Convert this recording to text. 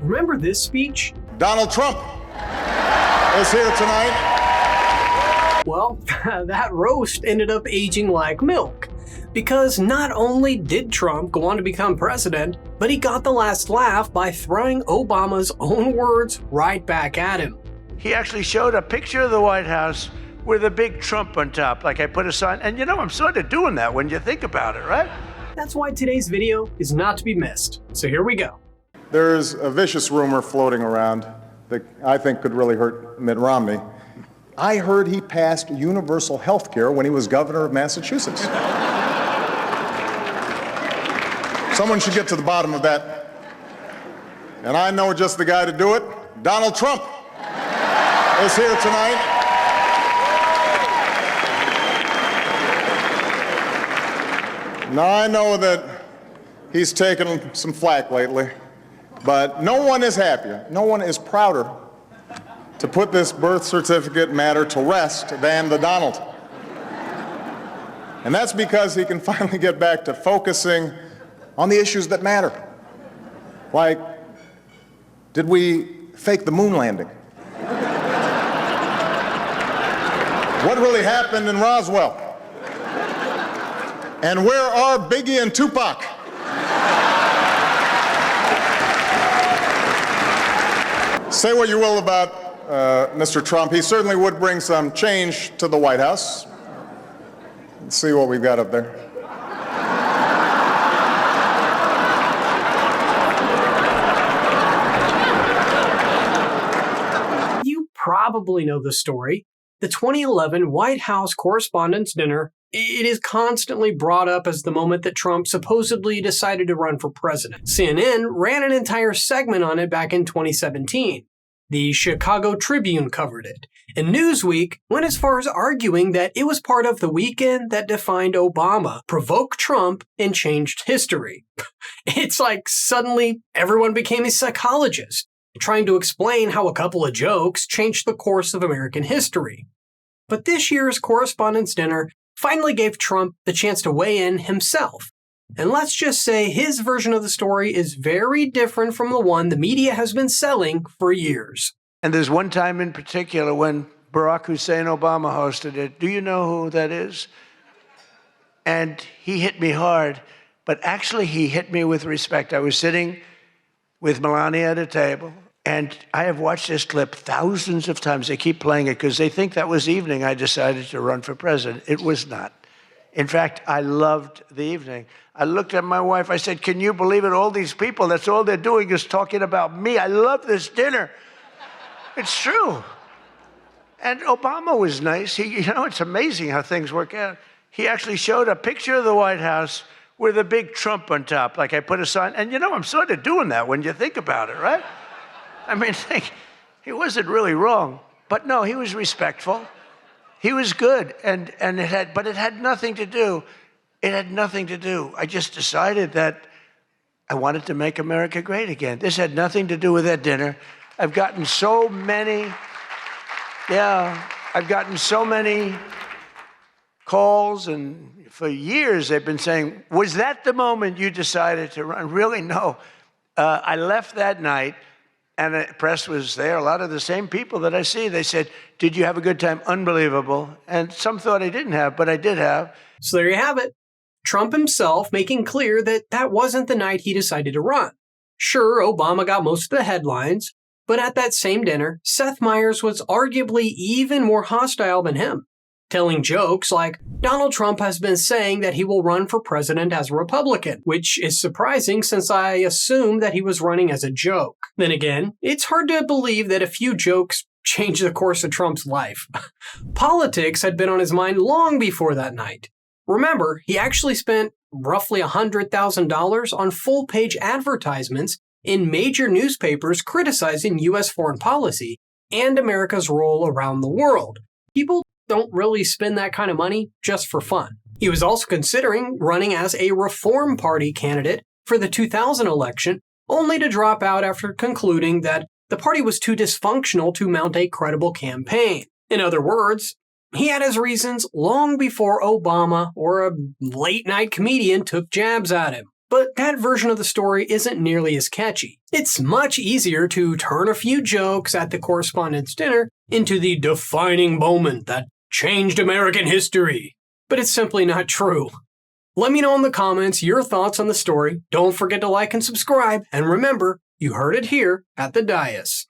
Remember this speech? Donald Trump is here tonight. Well, that roast ended up aging like milk. Because not only did Trump go on to become president, but he got the last laugh by throwing Obama's own words right back at him. He actually showed a picture of the White House with a big Trump on top, like I put a sign. And I'm sort of doing that when you think about it, right? That's why today's video is not to be missed. So here we go. There's a vicious rumor floating around that I think could really hurt Mitt Romney. I heard he passed universal health care when he was governor of Massachusetts. Someone should get to the bottom of that. And I know just the guy to do it. Donald Trump is here tonight. Now, I know that he's taken some flack lately, but no one is happier, no one is prouder to put this birth certificate matter to rest than the Donald. And that's because he can finally get back to focusing on the issues that matter. Like, did we fake the moon landing? What really happened in Roswell? And where are Biggie and Tupac? Say what you will about Mr. Trump, he certainly would bring some change to the White House. Let's see what we've got up there. You probably know the story. The 2011 White House Correspondents Dinner. It is constantly brought up as the moment that Trump supposedly decided to run for president. CNN ran an entire segment on it back in 2017. The Chicago Tribune covered it, and Newsweek went as far as arguing that it was part of the weekend that defined Obama, provoked Trump, and changed history. It's like suddenly everyone became a psychologist, trying to explain how a couple of jokes changed the course of American history. But this year's Correspondents' Dinner finally gave Trump the chance to weigh in himself. And let's just say his version of the story is very different from the one the media has been selling for years. And there's one time in particular when Barack Hussein Obama hosted it. Do you know who that is? And he hit me hard, but actually he hit me with respect. I was sitting with Melania at a table, and I have watched this clip thousands of times. They keep playing it because they think that was the evening I decided to run for president. It was not. In fact, I loved the evening. I looked at my wife. I said, can you believe it? All these people, that's all they're doing is talking about me. I love this dinner. It's true. And Obama was nice. It's amazing how things work out. He actually showed a picture of the White House with a big Trump on top, like I put a sign. And I'm sort of doing that when you think about it, right? I mean, he wasn't really wrong. But no, he was respectful. He was good, but it had nothing to do. It had nothing to do. I just decided that I wanted to make America great again. This had nothing to do with that dinner. I've gotten so many calls, and for years they've been saying, was that the moment you decided to run? Really, no. I left that night. And the press was there, a lot of the same people that I see. They said, did you have a good time? Unbelievable. And some thought I didn't have, but I did have. So there you have it. Trump himself making clear that that wasn't the night he decided to run. Sure, Obama got most of the headlines, but at that same dinner, Seth Meyers was arguably even more hostile than him, telling jokes like, Donald Trump has been saying that he will run for president as a Republican, which is surprising since I assumed that he was running as a joke. Then again, it's hard to believe that a few jokes changed the course of Trump's life. Politics had been on his mind long before that night. Remember, he actually spent roughly $100,000 on full-page advertisements in major newspapers criticizing U.S. foreign policy and America's role around the world. People don't really spend that kind of money just for fun. He was also considering running as a Reform Party candidate for the 2000 election, only to drop out after concluding that the party was too dysfunctional to mount a credible campaign. In other words, he had his reasons long before Obama or a late-night comedian took jabs at him. But that version of the story isn't nearly as catchy. It's much easier to turn a few jokes at the Correspondents' Dinner into the defining moment that changed American history. But it's simply not true. Let me know in the comments your thoughts on the story. Don't forget to like and subscribe. And remember, you heard it here at the Dais.